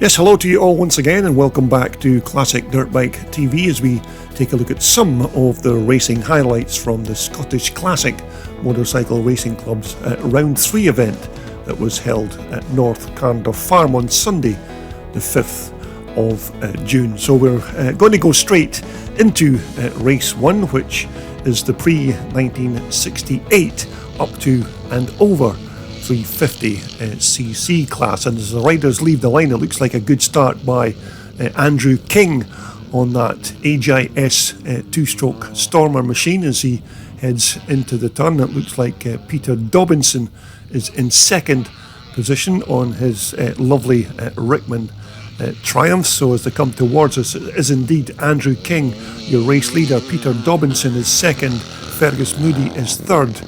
Yes, hello to you all once again, and welcome back to Classic Dirt Bike TV as we take a look at some of the racing highlights from the Scottish Classic Motorcycle Racing Club's Round 3 event that was held at North Carnduff Farm on Sunday, the 5th of June. So we're going to go straight into Race 1, which is the pre-1968 up to and over 350cc class, and as the riders leave the line, it looks like a good start by Andrew King on that HIS two-stroke Stormer machine as he heads into the turn. It looks like Peter Dobinson is in second position on his lovely Rickman Triumph. So as they come towards us, it is indeed Andrew King, your race leader. Peter Dobinson is second, Fergus Moody is third.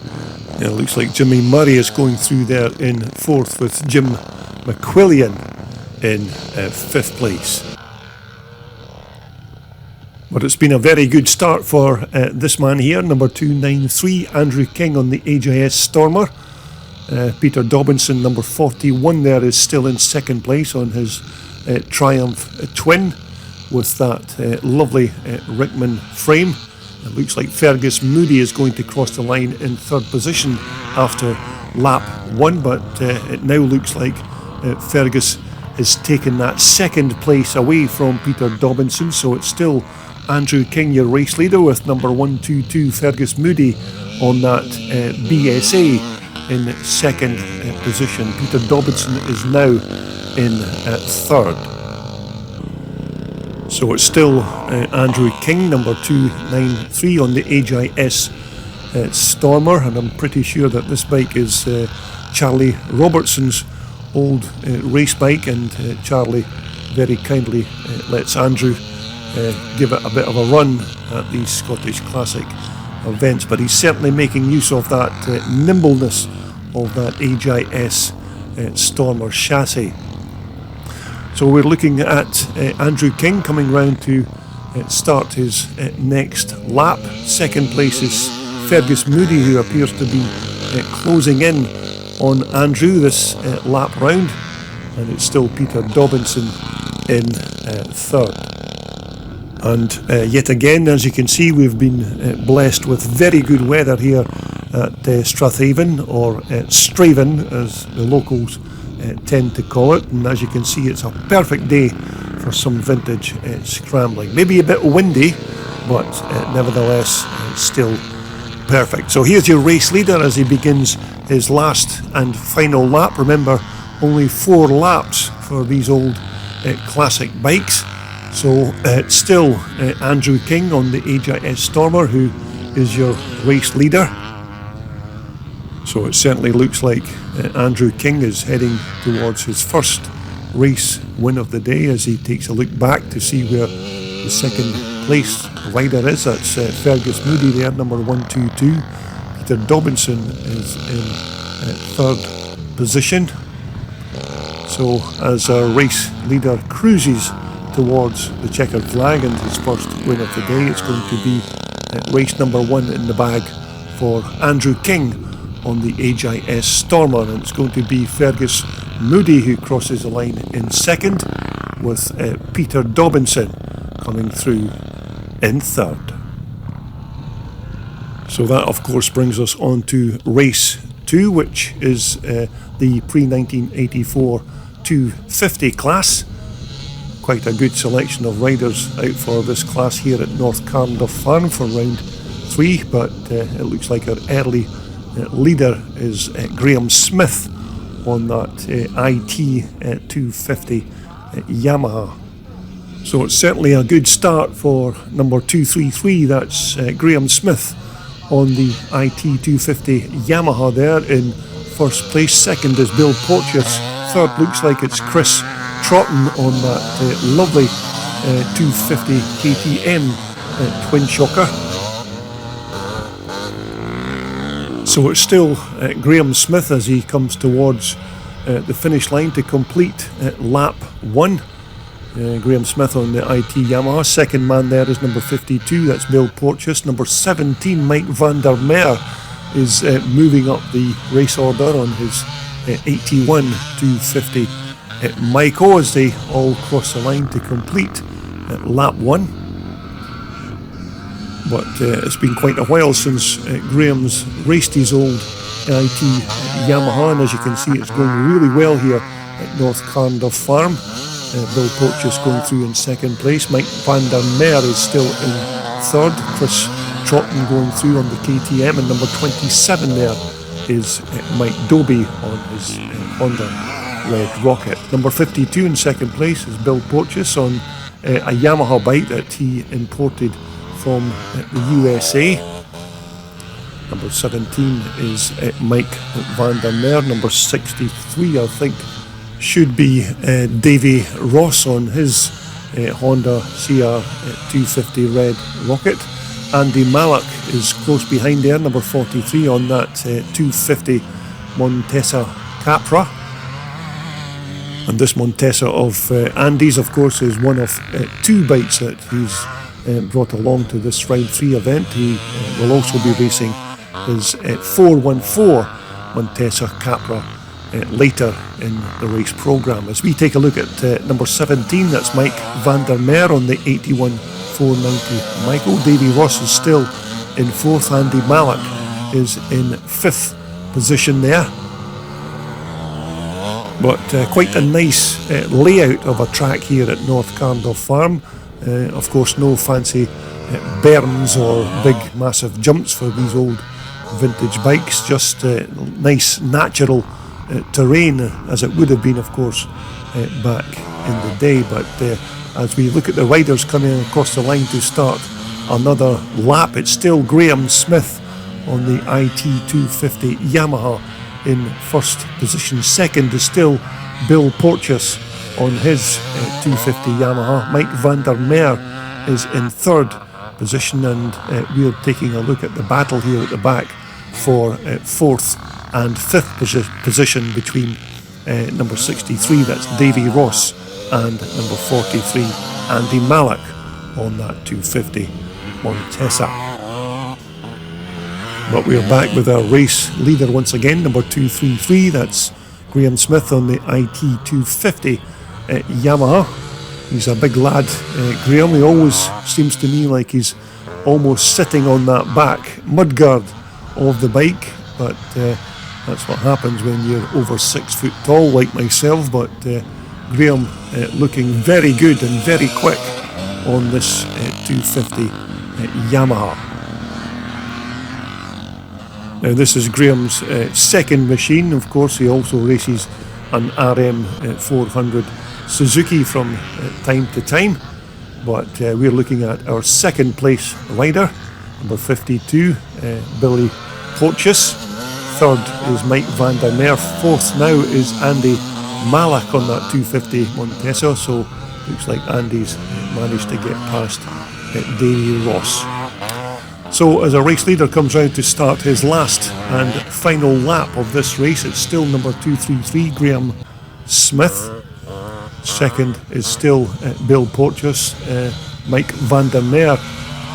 It looks like Jimmy Murray is going through there in fourth, with Jim McQuillian in fifth place. But it's been a very good start for this man here, number 293, Andrew King on the HIS Stormer. Peter Dobinson, number 41 there, is still in second place on his Triumph Twin with that lovely Rickman frame. It looks like Fergus Moody is going to cross the line in third position after lap 1, but it now looks like Fergus has taken that second place away from Peter Dobinson, so it's still Andrew King, your race leader, with number 122 Fergus Moody on that BSA in second position. Peter Dobinson is now in third. So it's still Andrew King, number 293 on the HIS Stormer, and I'm pretty sure that this bike is Charlie Robertson's old race bike, and Charlie very kindly lets Andrew give it a bit of a run at these Scottish Classic events, but he's certainly making use of that nimbleness of that HIS Stormer chassis. So we're looking at Andrew King coming round to start his next lap. Second place is Fergus Moody, who appears to be closing in on Andrew this lap round, and it's still Peter Dobinson in third. And yet again, as you can see, we've been blessed with very good weather here at Strathaven, or Strathaven as the locals tend to call it, and as you can see, it's a perfect day for some vintage scrambling. Maybe a bit windy, but nevertheless still perfect. So here's your race leader as he begins his last and final lap. Remember, only 4 laps for these old classic bikes. So it's still Andrew King on the HIS Stormer who is your race leader. So it certainly looks like Andrew King is heading towards his first race win of the day as he takes a look back to see where the second place rider is. That's Fergus Moody there, number 122. Peter Dobinson is in third position. So as our race leader cruises towards the checkered flag and his first win of the day, it's going to be race number 1 in the bag for Andrew King on the HIS Stormer, and it's going to be Fergus Moody who crosses the line in second, with Peter Dobinson coming through in third. So that of course brings us on to race 2, which is the pre-1984 250 class. Quite a good selection of riders out for this class here at North Carnduff Farm for round 3, but it looks like our early leader is Graham Smith on that IT 250 Yamaha. So it's certainly a good start for number 233, that's Graham Smith on the IT 250 Yamaha there in first place. Second is Bill Porteous. Third looks like it's Chris Trotton on that lovely 250 KTM twin shocker. So it's still Graham Smith as he comes towards the finish line to complete lap 1. Graham Smith on the IT Yamaha. Second man there is number 52, that's Bill Porteous. Number 17, Mike van der Meer, is moving up the race order on his 81 250 Michael as they all cross the line to complete lap 1. But it's been quite a while since Graham's raced his old IT Yamaha, and as you can see it's going really well here at North Carnduff Farm. Bill Porteous going through in second place. Mike van der Meer is still in third. Chris Troughton going through on the KTM, and number 27 there is Mike Doby on his Honda Red Rocket. Number 52 in second place is Bill Porteous on a Yamaha bike that he imported from the USA. Number 17 is Mike van der Meer. Number 63 I think should be Davy Ross on his Honda CR 250 Red Rocket. Andy Mallock is close behind there, number 43 on that 250 Montesa Capra. And this Montesa of Andy's, of course, is one of 2 bikes that he's brought along to this Ride 3 event. He will also be racing his 414 Montesa Capra later in the race programme. As we take a look at number 17, that's Mike van der Meer on the 81 490 Michael. Davy Ross is still in 4th. Andy Mallock is in 5th position there. But quite a nice layout of a track here at North Carnduff Farm. Of course, no fancy berms or big massive jumps for these old vintage bikes, just nice natural terrain as it would have been, of course, back in the day. But as we look at the riders coming across the line to start another lap, it's still Graham Smith on the IT250 Yamaha in first position. Second is still Bill Porteous on his 250 Yamaha. Mike van der Meer is in third position, and we're taking a look at the battle here at the back for fourth and fifth position between number 63, that's Davy Ross, and number 43, Andy Mallock on that 250 Montesa. But we're back with our race leader once again, number 233, that's Graham Smith on the IT250 Yamaha. He's a big lad, Graham. He always seems to me like he's almost sitting on that back mudguard of the bike, but that's what happens when you're over 6 foot tall like myself. But Graham looking very good and very quick on this 250 Yamaha. Now this is Graham's second machine. Of course, he also races an RM400 Suzuki from time to time, but we're looking at our second place rider, number 52, Billy Porteous. Third is Mike van der Meer. Fourth now is Andy Mallock on that 250 Montesa, so looks like Andy's managed to get past Davy Ross. So as a race leader comes round to start his last and final lap of this race, it's still number 233, Graham Smith. Second is still Bill Porteous. Mike van der Meer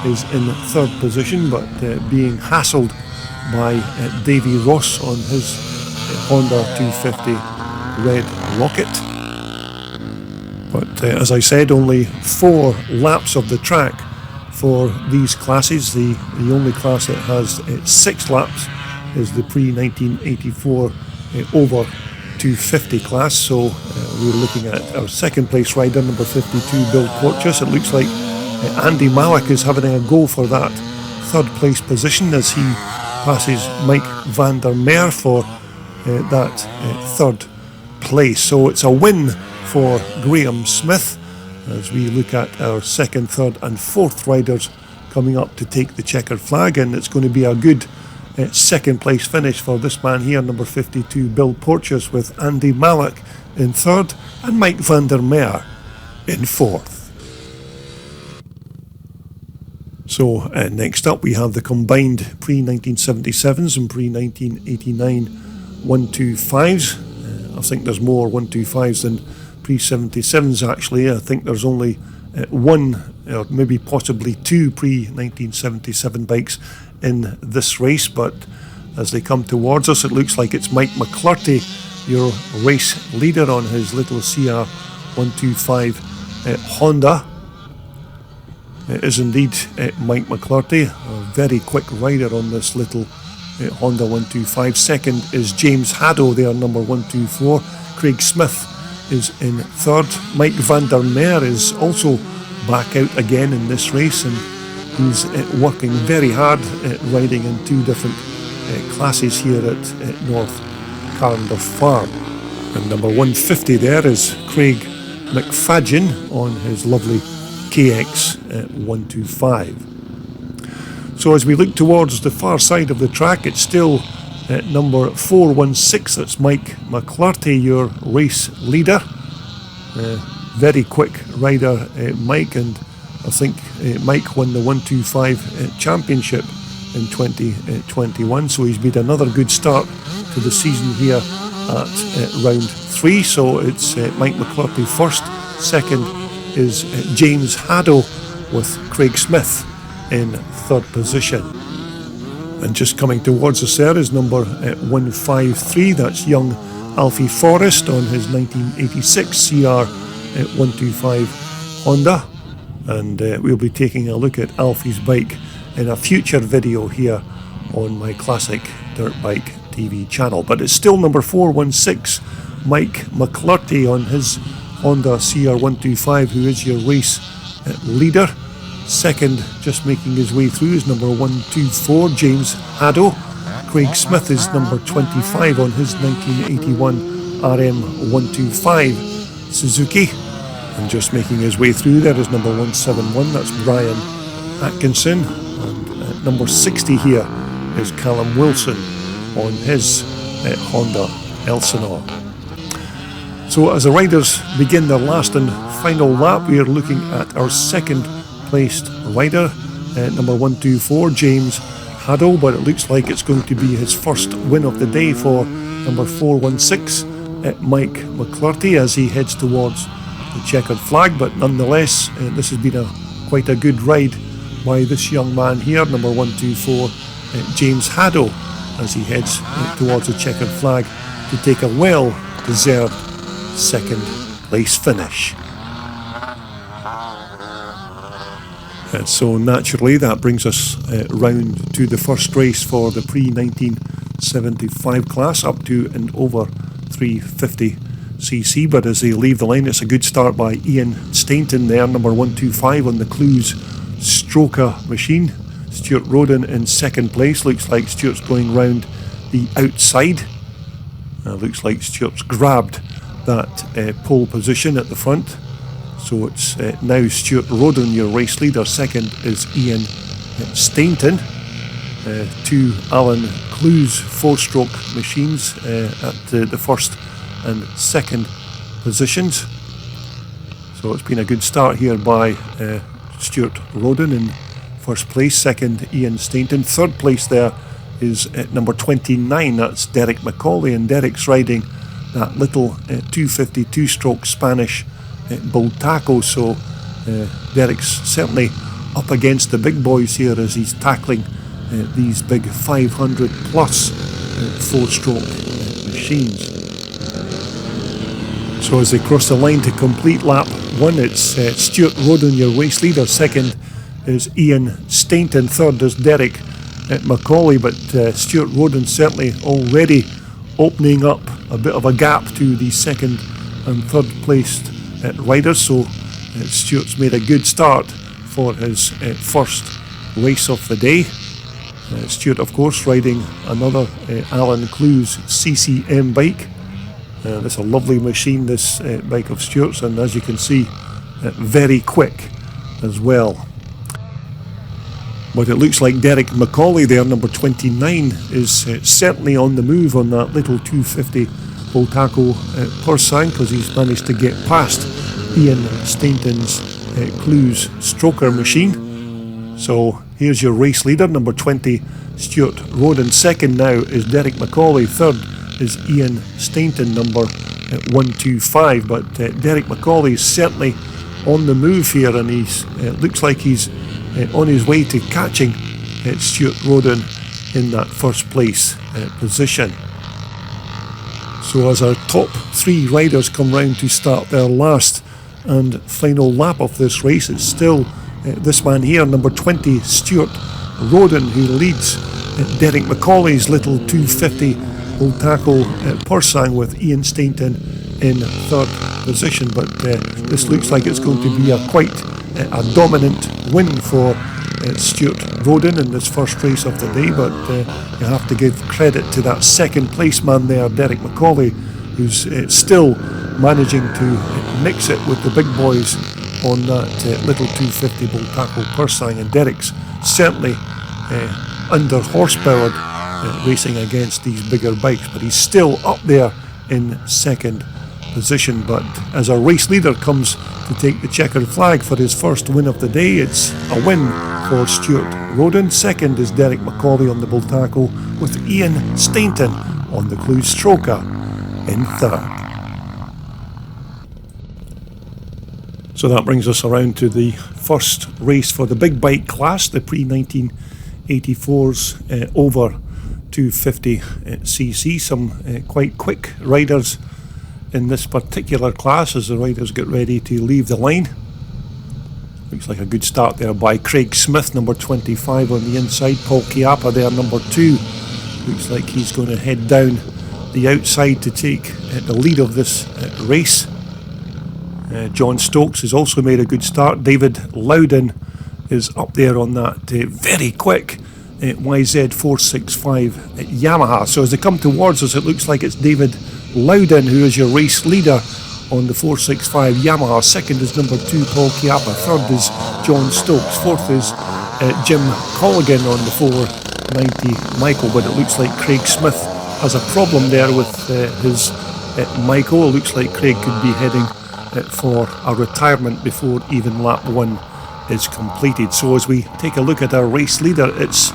is in third position, but being hassled by Davy Ross on his Honda 250 Red Rocket. But as I said, only 4 laps of the track for these classes. The only class that has 6 laps is the pre-1984 over 250 class. So we're looking at our second place rider, number 52, Bill Porteous. It looks like Andy Mallock is having a go for that third place position as he passes Mike van der Meer for that third place. So it's a win for Graham Smith as we look at our second, third and fourth riders coming up to take the checkered flag, and it's going to be a good second place finish for this man here, number 52, Bill Porteous, with Andy Mallock in third and Mike van der Meer in fourth. So next up we have the combined pre-1977s and pre-1989 125s. I think there's more 125s than pre-77s actually. I think there's only one or maybe possibly 2 pre-1977 bikes in this race, but as they come towards us it looks like it's Mike McClurty your race leader on his little CR125 Honda. It is indeed Mike McClurty, a very quick rider on this little Honda 125. Second is James Haddo there, number 124. Craig Smith is in third. Mike van der Meer is also back out again in this race, and he's working very hard riding in two different classes here at North Carnduff Farm. And number 150 there is Craig McFadgen on his lovely KX 125. So as we look towards the far side of the track, it's still number 416, that's Mike McClurty, your race leader. Very quick rider, Mike, and I think Mike won the 125 championship in 2021, so he's made another good start to the season here at round 3. So it's Mike McClurty first, second is James Haddo with Craig Smith in third position. And just coming towards us there is number 153, that's young Alfie Forrest on his 1986 CR 125 Honda, and we'll be taking a look at Alfie's bike in a future video here on my Classic Dirt Bike TV channel. But it's still number 416, Mike McClurty on his Honda CR125, who is your race leader. Second, just making his way through, is number 124, James Haddo. Craig Smith is number 25 on his 1981 RM125 Suzuki. And just making his way through there is number 171, that's Brian Atkinson. And number 60 here is Callum Wilson on his Honda Elsinore. So as the riders begin their last and final lap, we are looking at our second placed rider, number 124, James Haddo, but it looks like it's going to be his first win of the day for number 416, Mike McClurty, as he heads towards the checkered flag. But nonetheless, this has been quite a good ride by this young man here, number 124, James Haddo, as he heads towards the checkered flag to take a well-deserved second place finish. So naturally that brings us round to the first race for the pre-1975 class, up to and over 350cc. But as they leave the line, it's a good start by Ian Stainton there, number 125 on the Clues Stroker machine. Stuart Roden in second place. Looks like Stuart's going round the outside. Looks like Stuart's grabbed that pole position at the front. So it's now Stuart Roden, your race leader. Second is Ian Stainton. Two Alan Clues 4-stroke machines at the first and second positions. So it's been a good start here by Stuart Roden in first place. Second, Ian Stainton. Third place there is number 29, that's Derek McCauley, and Derek's riding that little 252-stroke Spanish Bultaco, so Derek's certainly up against the big boys here as he's tackling these big 500 plus 4-stroke machines. So as they cross the line to complete lap 1, it's Stuart Roden, your race leader. Second is Ian Stainton. Third is Derek McCauley, but Stuart Roden certainly already opening up a bit of a gap to the second and third placed riders. So Stuart's made a good start for his first race of the day. Stuart, of course, riding another Alan Clues CCM bike. It's a lovely machine, this bike of Stuart's, and as you can see, very quick as well. But it looks like Derek McCauley there, number 29, is certainly on the move on that little 250 Bultaco Pursang, because he's managed to get past Ian Stainton's Clues Stroker machine. So here's your race leader, number 20, Stuart Roden. Second now is Derek McCauley. Third is Ian Stainton, number 125. But Derek McCauley is certainly on the move here, and he's looks like he's on his way to catching Stuart Roden in that first place position. So as our top 3 riders come round to start their last and final lap of this race, it's still this man here, number 20, Stuart Roden, who leads Derek McCauley's little 250 Old Tackle Pursang, with Ian Stainton in third position. But this looks like it's going to be quite a dominant win for Stuart Roden in this first race of the day. But you have to give credit to that second place man there, Derek McCauley, who's still managing to mix it with the big boys on that little 250 Bull Tackle Pursang. And Derek's certainly under horsepowered racing against these bigger bikes, but he's still up there in second position. But as our race leader comes to take the checkered flag for his first win of the day, it's a win for Stuart Roden. Second is Derek McCauley on the Bull Tackle, with Ian Stainton on the Clue Stroker in third. So that brings us around to the first race for the big bike class, the pre-1984s over 250cc. Some quite quick riders in this particular class as the riders get ready to leave the line. Looks like a good start there by Craig Smith, number 25 on the inside. Paul Chiappa there, number 2. Looks like he's going to head down the outside to take the lead of this race. John Stokes has also made a good start. David Loudon is up there on that very quick YZ465 Yamaha. So as they come towards us, it looks like it's David Loudon who is your race leader on the 465 Yamaha. Second is number 2, Paul Chiappa. Third is John Stokes. Fourth is Jim Colligan on the 490 Michael. But it looks like Craig Smith has a problem there with his Michael. It looks like Craig could be heading for a retirement before even lap 1 is completed. So as we take a look at our race leader, it's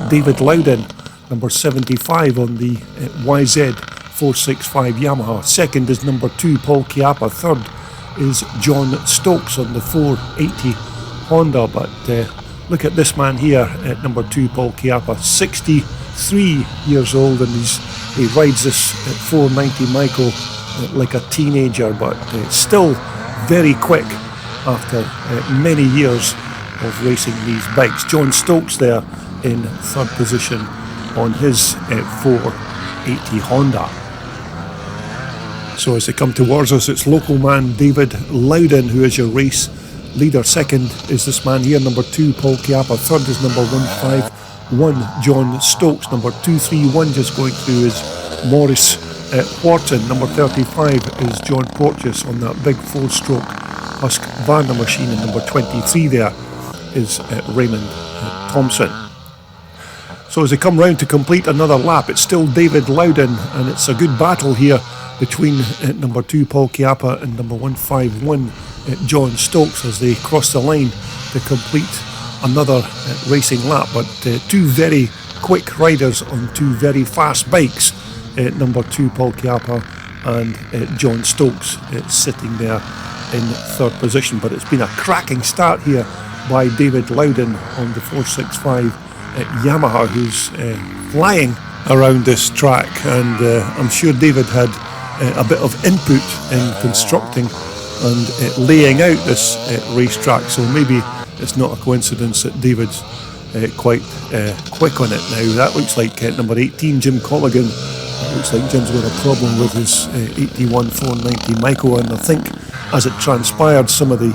David Loudon, number 75 on the YZ465 Yamaha. Second is number 2, Paul Chiappa. Third is John Stokes on the 480 Honda. But look at this man here at number 2, Paul Chiappa, 63 years old, and he rides this 490 Michael like a teenager, but still very quick after many years of racing these bikes. John Stokes there in third position on his 480 Honda. So as they come towards us, it's local man David Loudon who is your race leader. Second is this man here, number 2, Paul Chiappa. Third is number 151, John Stokes. Number 231 just going through is Maurice Wharton. Number 35 is John Porteous on that big 4-stroke Husqvarna machine, and number 23 there is Raymond Thompson. So as they come round to complete another lap, it's still David Loudon, and it's a good battle here between number 2 Paul Chiappa and number 151 John Stokes as they cross the line to complete another racing lap. But two very quick riders on two very fast bikes, number 2 Paul Chiappa and John Stokes sitting there in third position. But it's been a cracking start here by David Loudon on the 465 Yamaha, who's flying around this track, and I'm sure David had a bit of input in constructing and laying out this racetrack, so maybe it's not a coincidence that David's quite quick on it now. That looks like number 18 Jim Colligan. It looks like Jim's got a problem with his 81 490 Michael, and I think as it transpired some of the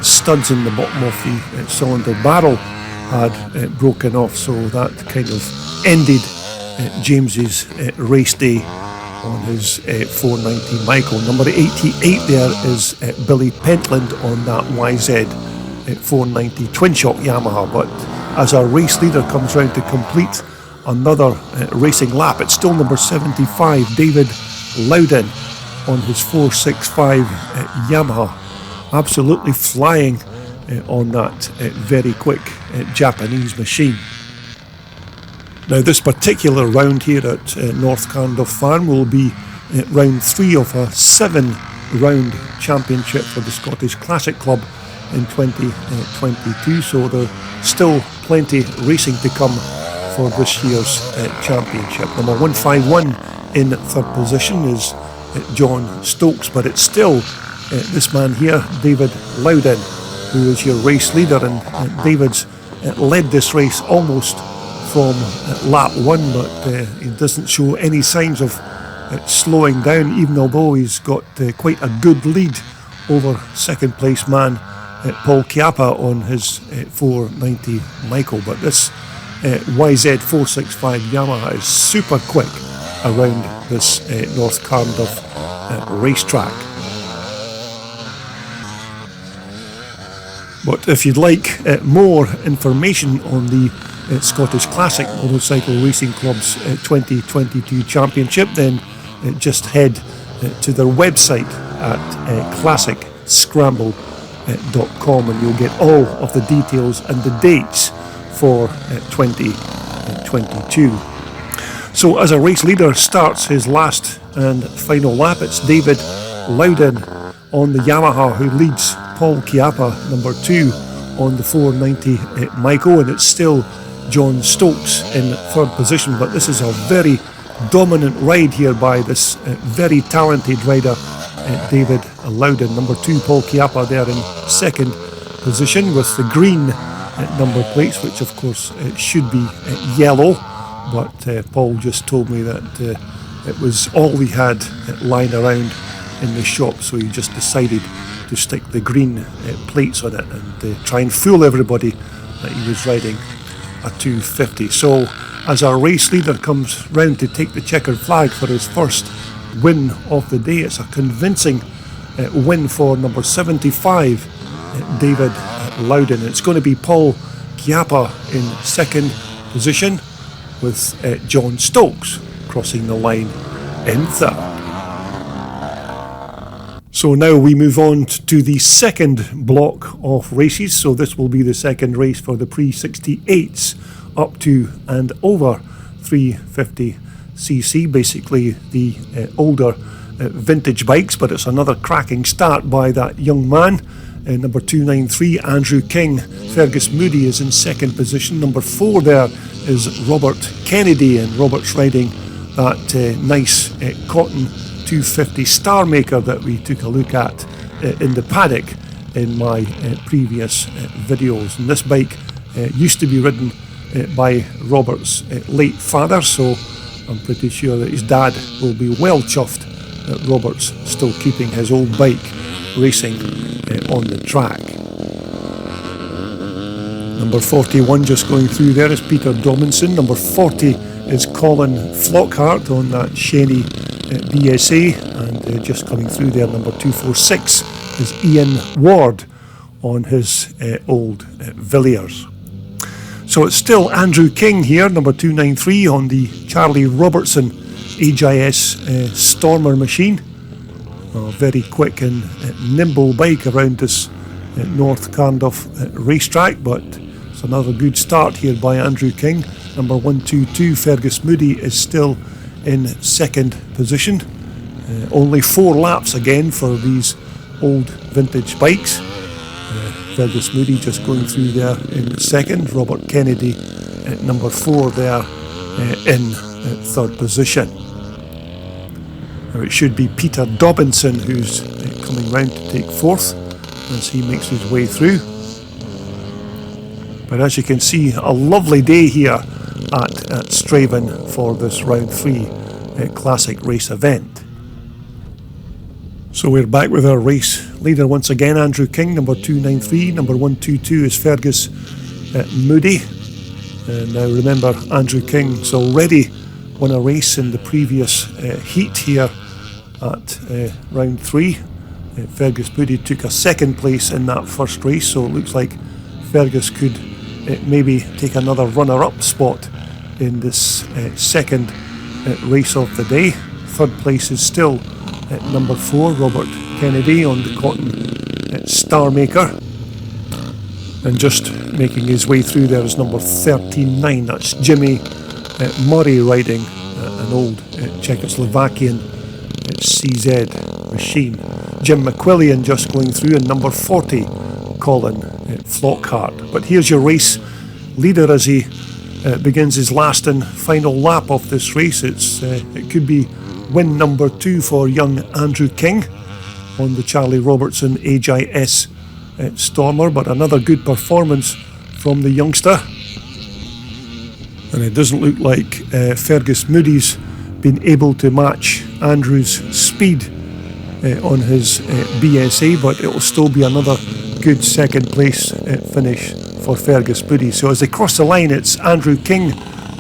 studs in the bottom of the cylinder barrel had broken off, so that kind of ended James's race day on his 490 Michael. Number 88 there is Billy Pentland on that YZ 490 twin shock Yamaha. But as our race leader comes round to complete another racing lap, it's still number 75 David Loudon on his 465 Yamaha, absolutely flying on that very quick Japanese machine. Now this particular round here at North Carnduff Farm will be round 3 of a 7-round championship for the Scottish Classic Club in 2022, so there's still plenty racing to come for this year's championship. Number 151 in third position is John Stokes, but it's still this man here, David Loudon, who is your race leader, and David's led this race almost from lap 1, but he doesn't show any signs of slowing down, even although he's got quite a good lead over second place man Paul Chiappa on his 490 Michael. But this YZ465 Yamaha is super quick around this North Carnduff racetrack. But if you'd like more information on the Scottish Classic Motorcycle Racing Club's 2022 Championship, then just head to their website at classicscramble.com, and you'll get all of the details and the dates for 2022. So as a race leader starts his last and final lap, it's David Loudon on the Yamaha who leads Paul Chiappa, number 2, on the 490 Michael, and it's still John Stokes in third position. But this is a very dominant ride here by this very talented rider, David Loudon. Number 2, Paul Chiappa, there in second position with the green number plates, which of course should be yellow, but Paul just told me that it was all he had lying around in the shop, so he just decided to stick the green plates on it and try and fool everybody that he was riding a 250. So as our race leader comes round to take the checkered flag for his first win of the day, it's a convincing win for number 75, David Loudon. It's going to be Paul Chiappa in second position, with John Stokes crossing the line in third. So now we move on to the second block of races. So this will be the second race for the pre-68s up to and over 350cc, basically the older vintage bikes, but it's another cracking start by that young man. Number 293, Andrew King. Fergus Moody is in second position. Number 4 there is Robert Kennedy, and Robert's riding that nice cotton 250 Star Maker that we took a look at in the paddock in my previous videos. And this bike used to be ridden by Robert's late father, so I'm pretty sure that his dad will be well chuffed that Robert's still keeping his old bike racing on the track. Number 41 just going through there is Peter Dobinson. Number 40 is Colin Flockhart on that Shaney BSA, and just coming through there, number 246 is Ian Ward on his old Villiers. So it's still Andrew King here, number 293 on the Charlie Robertson HIS Stormer machine. A very quick and nimble bike around this North Carnduff racetrack, but it's another good start here by Andrew King. Number 122, Fergus Moody, is still in second position. Only 4 laps again for these old vintage bikes. Fergus Moody just going through there in second. Robert Kennedy at number 4 there in third position. Now it should be Peter Dobinson who's coming round to take fourth as he makes his way through. But as you can see, a lovely day here at Strathaven for this round 3 classic race event. So we're back with our race leader once again, Andrew King, number 293. Number 122 is Fergus Moody. And now remember, Andrew King's already won a race in the previous heat here at round 3. Fergus Moody took a second place in that first race, so it looks like Fergus could maybe take another runner-up spot in this second race of the day. Third place is still at number 4, Robert Kennedy on the cotton Star Maker. And just making his way through there is number 39, that's Jimmy Murray riding an old Czechoslovakian CZ machine. Jim McQuillian just going through, and number 40, Colin Flockhart. But here's your race leader as he begins his last and final lap of this race. It could be win number 2 for young Andrew King on the Charlie Robertson HIS Stormer, but another good performance from the youngster. And it doesn't look like Fergus Moody's been able to match Andrew's speed on his BSA, but it will still be another good second place finish for Fergus Moody. So as they cross the line, it's Andrew King,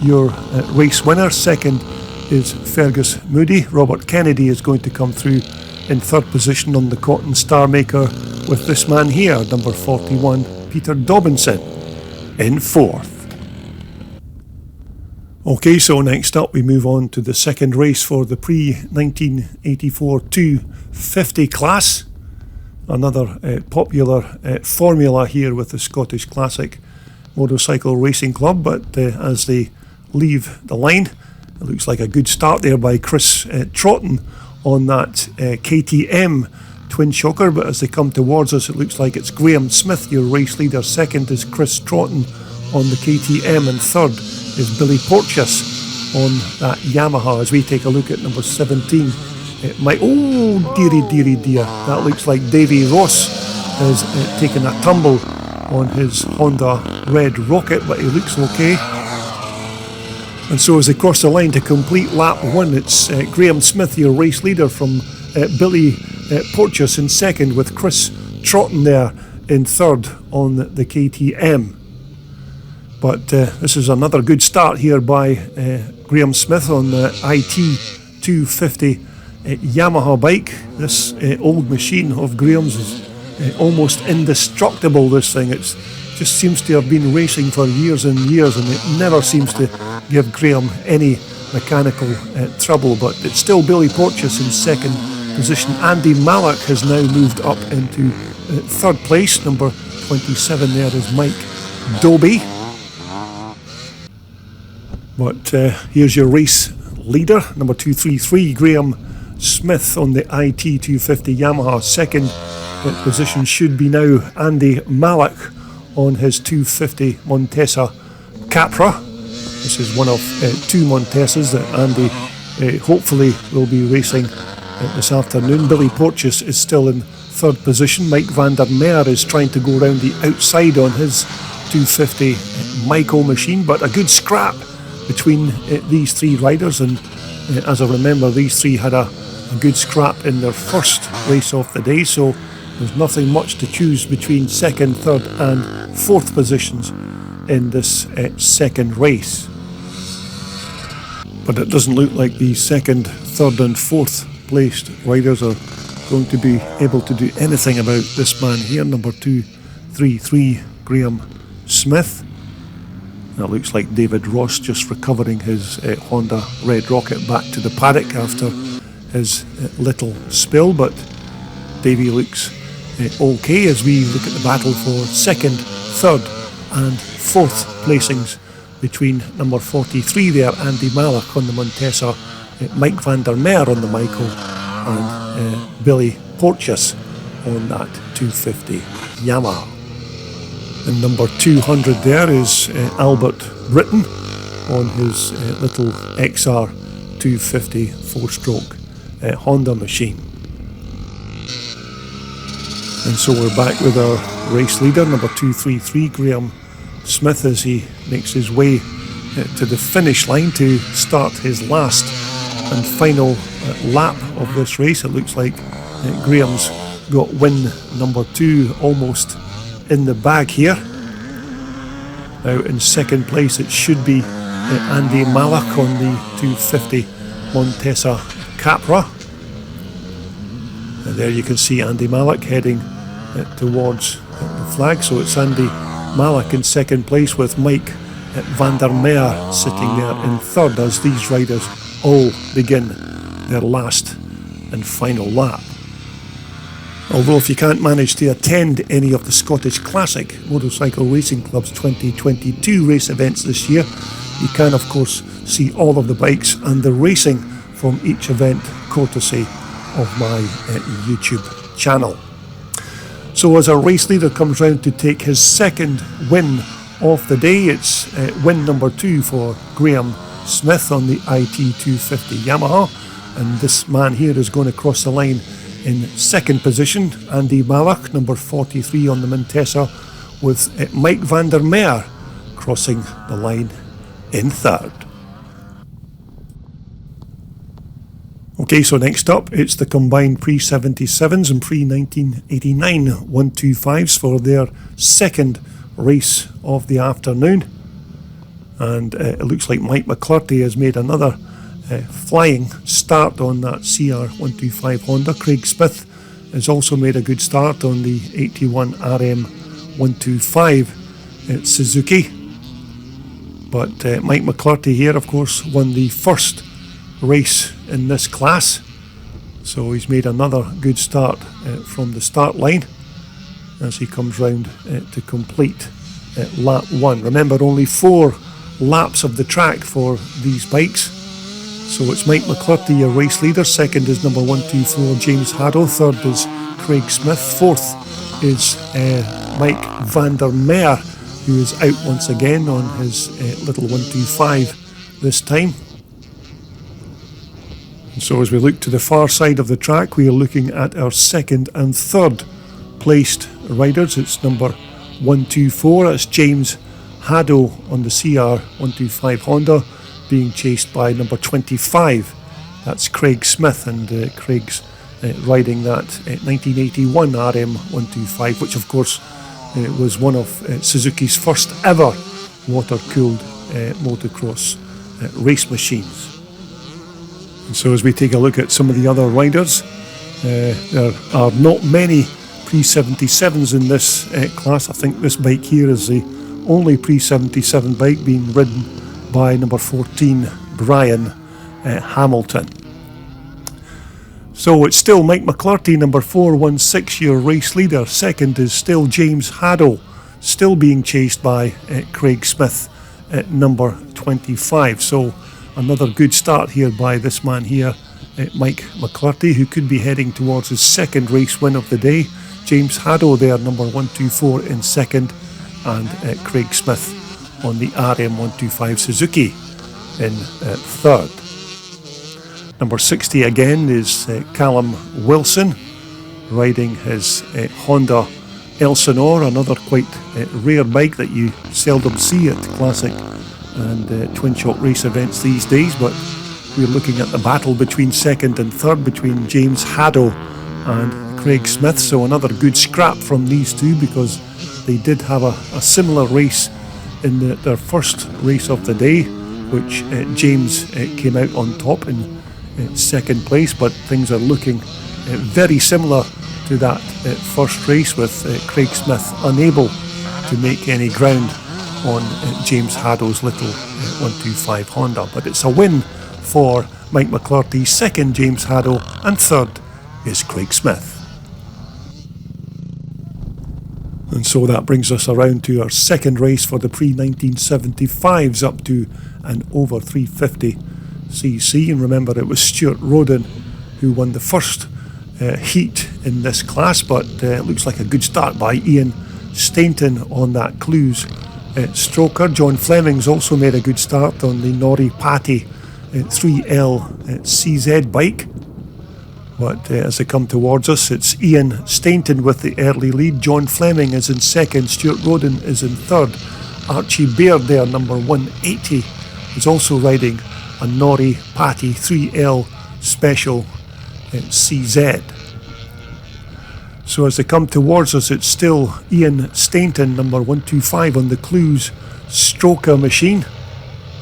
your race winner. Second is Fergus Moody. Robert Kennedy is going to come through in third position on the Cotton Star Maker, with this man here, number 41, Peter Dobinson, in fourth. Okay, so next up we move on to the second race for the pre-1984 250 class. Another popular formula here with the Scottish Classic Motorcycle Racing Club, but as they leave the line, it looks like a good start there by Chris Trotton on that KTM twin shocker, but as they come towards us, it looks like it's Graham Smith, your race leader. Second is Chris Trotton on the KTM, and third is Billy Porteous on that Yamaha. As we take a look at number 17, oh dearie dear, that looks like Davy Ross has taken a tumble on his Honda Red Rocket, but he looks okay. And so as they cross the line to complete lap 1, it's Graham Smith, your race leader, from Billy Porteous in second, with Chris Trotton there in third on the KTM. But this is another good start here by Graham Smith on the IT 250 Yamaha bike. This old machine of Graham's is almost indestructible, this thing. It just seems to have been racing for years and years, and it never seems to give Graham any mechanical trouble. But it's still Billy Porteous in second position. Andy Mallock has now moved up into third place. Number 27 there is Mike Doby. But here's your race leader, number 233, Graham Smith on the IT 250 Yamaha. Second position should be now Andy Mallock on his 250 Montesa Capra. This is one of two Montesas that Andy hopefully will be racing this afternoon. Billy Porteous is still in third position. Mike van der Meer is trying to go around the outside on his 250 Michael machine, but a good scrap between these three riders, and as I remember, these three had a good scrap in their first race of the day, so there's nothing much to choose between second, third and fourth positions in this second race. But it doesn't look like the second, third and fourth placed riders are going to be able to do anything about this man here, number 233, Graham Smith. It looks like David Ross just recovering his Honda Red Rocket back to the paddock after his little spill, but Davey looks okay as we look at the battle for second, third and fourth placings between number 43 there, Andy Mallock on the Montesa, Mike van der Meer on the Michael, and Billy Porteous on that 250 Yamaha. And number 200 there is Albert Britton on his little XR 250 4-stroke Honda machine. And so we're back with our race leader, number 233, Graham Smith, as he makes his way to the finish line to start his last and final lap of this race. It looks like Graham's got win number 2 almost in the bag here. Now in second place it should be Andy Mallock on the 250 Montesa Capra. And there you can see Andy Mallock heading towards the flag. So it's Andy Mallock in second place with Mike van der Meer sitting there in third as these riders all begin their last and final lap. Although if you can't manage to attend any of the Scottish Classic Motorcycle Racing Club's 2022 race events this year, you can of course see all of the bikes and the racing from each event courtesy of my YouTube channel. So as our race leader comes round to take his second win of the day. It's win number 2 for Graham Smith on the IT250 Yamaha, and this man here is going to cross the line in second position. Andy Malach, number 43 on the Mintessa, with Mike van der Meer crossing the line in third. Okay, so next up it's the combined pre-77s and pre-1989 125s for their second race of the afternoon. And it looks like Mike McClurty has made another flying start on that CR125 Honda. Craig Smith has also made a good start on the 81 RM125 at Suzuki. But Mike McClurty here, of course, won the first race in this class, so he's made another good start from the start line as he comes round to complete lap 1. Remember, only 4 laps of the track for these bikes. So it's Mike McClurty, your race leader. Second is number 124 James Haddo. Third is Craig Smith. Fourth is Mike van der Meer, who is out once again on his little 125 this time. And so as we look to the far side of the track, we are looking at our second and third placed riders. It's number 124, that's James Haddo on the CR125 Honda, being chased by number 25, that's Craig Smith, and Craig's riding that 1981 RM125, which of course was one of Suzuki's first ever water-cooled motocross race machines. And so as we take a look at some of the other riders, there are not many pre-77s in this class. I think this bike here is the only pre-77 bike being ridden by number 14 Brian Hamilton. So it's still Mike McClurty, number 416, your race leader. Second is still James Haddo, still being chased by Craig Smith at number 25. So another good start here by this man here, Mike McClurty, who could be heading towards his second race win of the day. James Haddo there, number 124 in second, and Craig Smith on the RM125 Suzuki in third. Number 60 again is Callum Wilson, riding his Honda Elsinore, another quite rare bike that you seldom see at classic and twin shock race events these days. But we're looking at the battle between second and third between James Haddo and Craig Smith. So another good scrap from these two, because they did have a similar race in their first race of the day, which James came out on top in second place. But things are looking very similar to that first race, with Craig Smith unable to make any ground on James Haddo's little 125 Honda. But it's a win for Mike McClurty, second James Haddo, and third is Craig Smith. And so that brings us around to our second race for the pre-1975s up to and over 350cc. And remember, it was Stuart Roden who won the first heat in this class, but it looks like a good start by Ian Stainton on that Clues stroker. John Fleming's also made a good start on the Nori Patty 3L CZ bike. But as they come towards us, it's Ian Stainton with the early lead. John Fleming is in second. Stuart Roden is in third. Archie Baird there, number 180, is also riding a Nori Patty 3L Special CZ. So as they come towards us, it's still Ian Stainton, number 125, on the Clues stroker machine.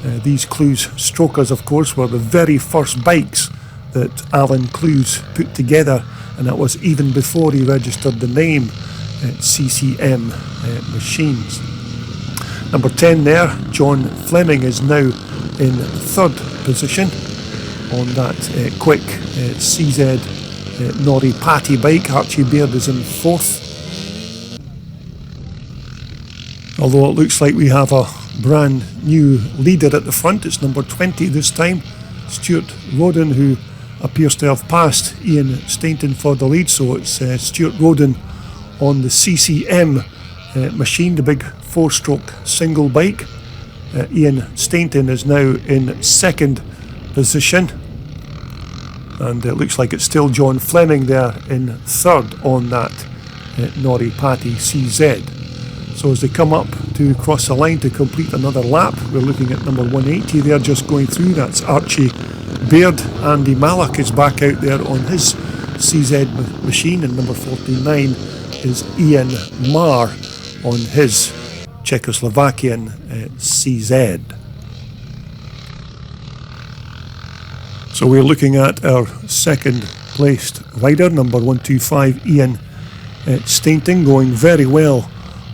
These Clues strokers, of course, were the very first bikes that Alan Clues put together, and that was even before he registered the name CCM Machines. Number 10 there, John Fleming, is now in third position on that quick CZ Nori Patty bike. Archie Baird is in fourth. Although it looks like we have a brand new leader at the front. It's number 20 this time, Stuart Roden, who appears to have passed Ian Stainton for the lead. So it's Stuart Roden on the CCM machine, the big 4-stroke single bike. Ian Stainton is now in second position, and it looks like it's still John Fleming there in third on that Nori Patty CZ. So as they come up to cross the line to complete another lap, we're looking at number 180 there just going through. That's Archie Baird. Andy Mallock is back out there on his CZ machine, and number 49 is Ian Marr on his Czechoslovakian CZ. So we're looking at our second placed rider, number 125 Ian Stainton, going very well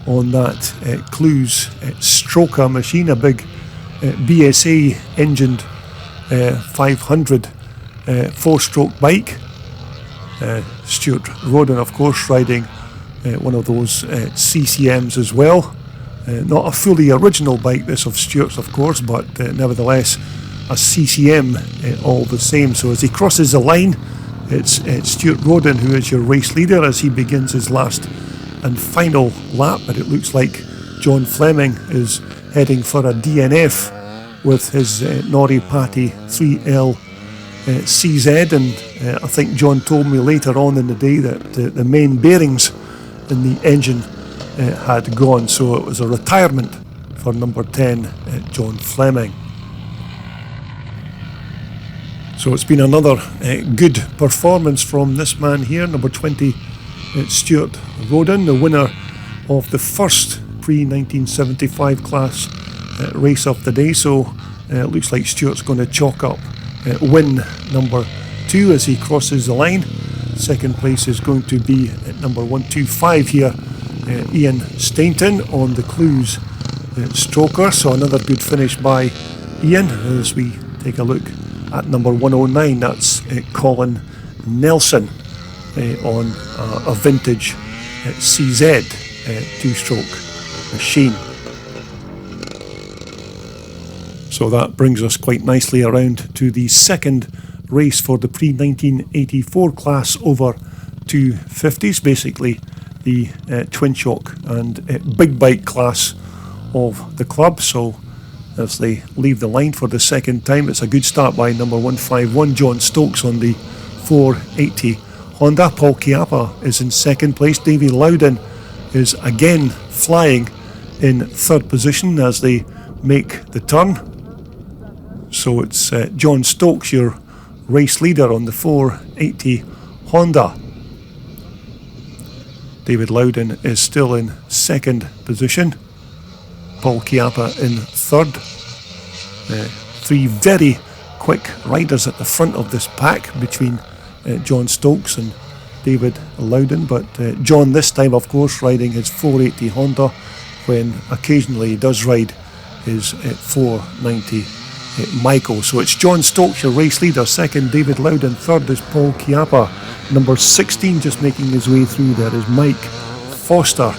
on that Clues Stroker machine, a big BSA engined 500 4-stroke bike. Stuart Roden, of course, riding one of those CCMs as well. Not a fully original bike, this of Stuart's, of course, but nevertheless a CCM all the same. So as he crosses the line, it's Stuart Roden who is your race leader as he begins his last and final lap, but it looks like John Fleming is heading for a DNF with his Nori Patty 3L CZ, and I think John told me later on in the day that the main bearings in the engine had gone, so it was a retirement for number 10 John Fleming. So it's been another good performance from this man here, number 20 Stuart Roden, the winner of the first pre-1975 class race of the day. So it looks like Stuart's going to chalk up win number 2 as he crosses the line. Second place is going to be at number 125 here, Ian Stainton on the Clues Stroker. So another good finish by Ian as we take a look at number 109. That's Colin Nelson on a vintage CZ 2-stroke machine. So that brings us quite nicely around to the second race for the pre-1984 class over 250s, basically the twin shock and big bike class of the club. So as they leave the line for the second time, it's a good start by number 151 John Stokes on the 480 Honda. Paul Chiappa is in second place. Davy Loudon is again flying in third position as they make the turn. So it's John Stokes, your race leader on the 480 Honda. David Loudon is still in second position. Paul Chiappa in third. Three very quick riders at the front of this pack between John Stokes and David Loudon, but John this time, of course, riding his 480 Honda when occasionally he does ride his 490 Michael. So it's John Stokes, your race leader, second David Loudon, third is Paul Chiappa. Number 16 just making his way through there is Mike Foster.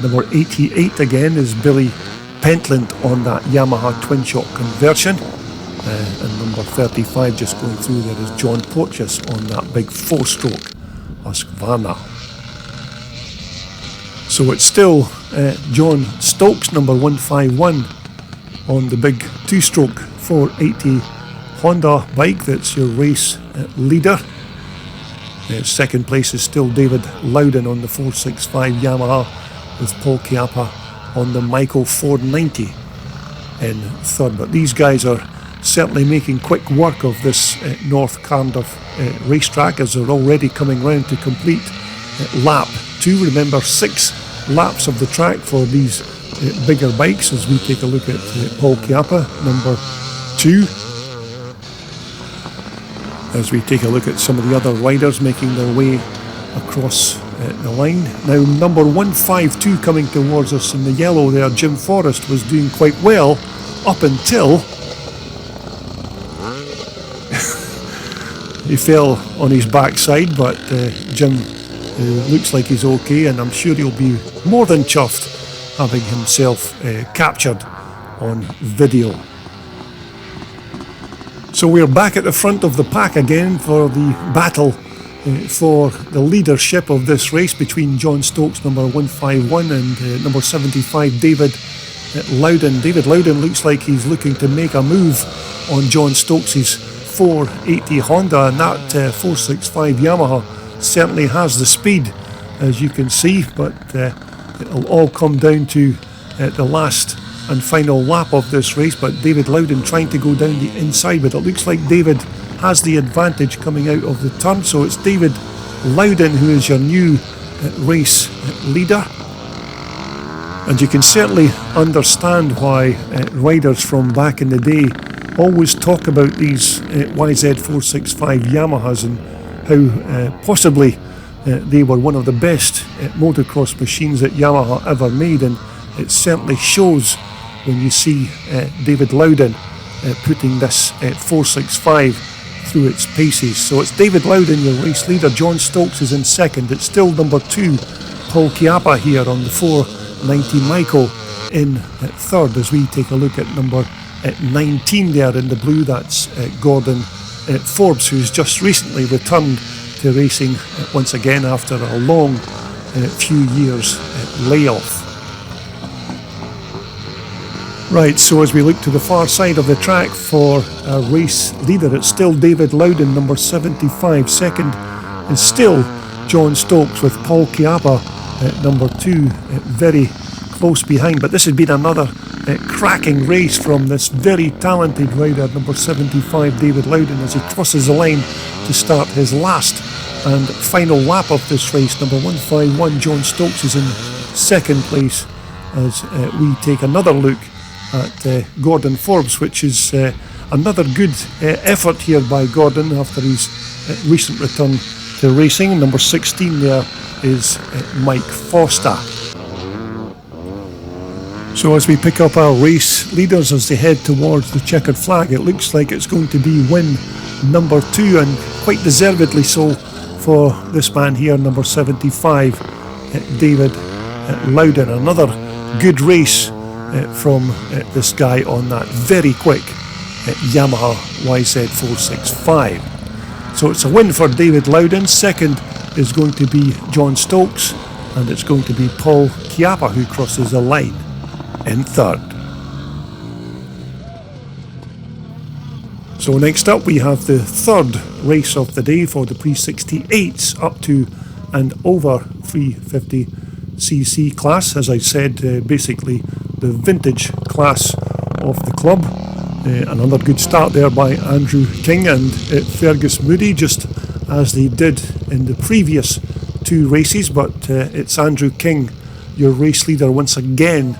Number 88 again is Billy Pentland on that Yamaha twin shock conversion. And number 35 just going through there is John Porteous on that big 4-stroke Husqvarna. So it's still John Stokes, number 151 on the big 2-stroke 480 Honda bike that's your race leader. Second place is still David Loudon on the 465 Yamaha with Paul Chiappa on the Michael 490 in third. But these guys are certainly making quick work of this North Carnduff racetrack as they're already coming round to complete lap 2. Remember, 6 laps of the track for these bigger bikes as we take a look at Paul Chiappa, number 2. As we take a look at some of the other riders making their way across the line. Now number 152 coming towards us in the yellow there, Jim Forrest, was doing quite well up until he fell on his backside, but Jim looks like he's okay, and I'm sure he'll be more than chuffed having himself captured on video. So we're back at the front of the pack again for the battle for the leadership of this race between John Stokes, number 151, and number 75, David Loudon. David Loudon looks like he's looking to make a move on John Stokes' 480 Honda, and that 465 Yamaha certainly has the speed, as you can see, but it'll all come down to the last and final lap of this race. But David Loudon trying to go down the inside, but it looks like David has the advantage coming out of the turn. So it's David Loudon who is your new race leader, and you can certainly understand why riders from back in the day always talk about these YZ465 Yamahas and how possibly they were one of the best motocross machines that Yamaha ever made, and it certainly shows when you see David Loudon putting this 465 through its paces. So it's David Loudon, your race leader. John Stokes is in second. It's still number 2, Paul Chiappa here on the 490 Michael in third, as we take a look at number 19 there in the blue. That's Gordon Forbes, who's just recently returned to racing once again after a long few years layoff. Right, so as we look to the far side of the track for our race leader, it's still David Loudon, number 75. Second is still John Stokes, with Paul Chiappa at number 2, very close behind. But this has been another cracking race from this very talented rider, number 75, David Loudon, as he crosses the line to start his last and final lap of this race. Number 151, John Stokes, is in second place, as we take another look at Gordon Forbes, which is another good effort here by Gordon after his recent return to racing. Number 16 there is Mike Foster. So as we pick up our race leaders as they head towards the checkered flag, it looks like it's going to be win number 2, and quite deservedly so for this man here, number 75, David Loudon. Another good race from this guy on that very quick Yamaha YZ465. So it's a win for David Loudon. Second is going to be John Stokes, and it's going to be Paul Chiappa who crosses the line in third. So next up we have the third race of the day for the pre-68s up to and over 350cc class. As I said, basically the vintage class of the club. Another good start there by Andrew King and Fergus Moody, just as they did in the previous 2 races. But it's Andrew King, your race leader, once again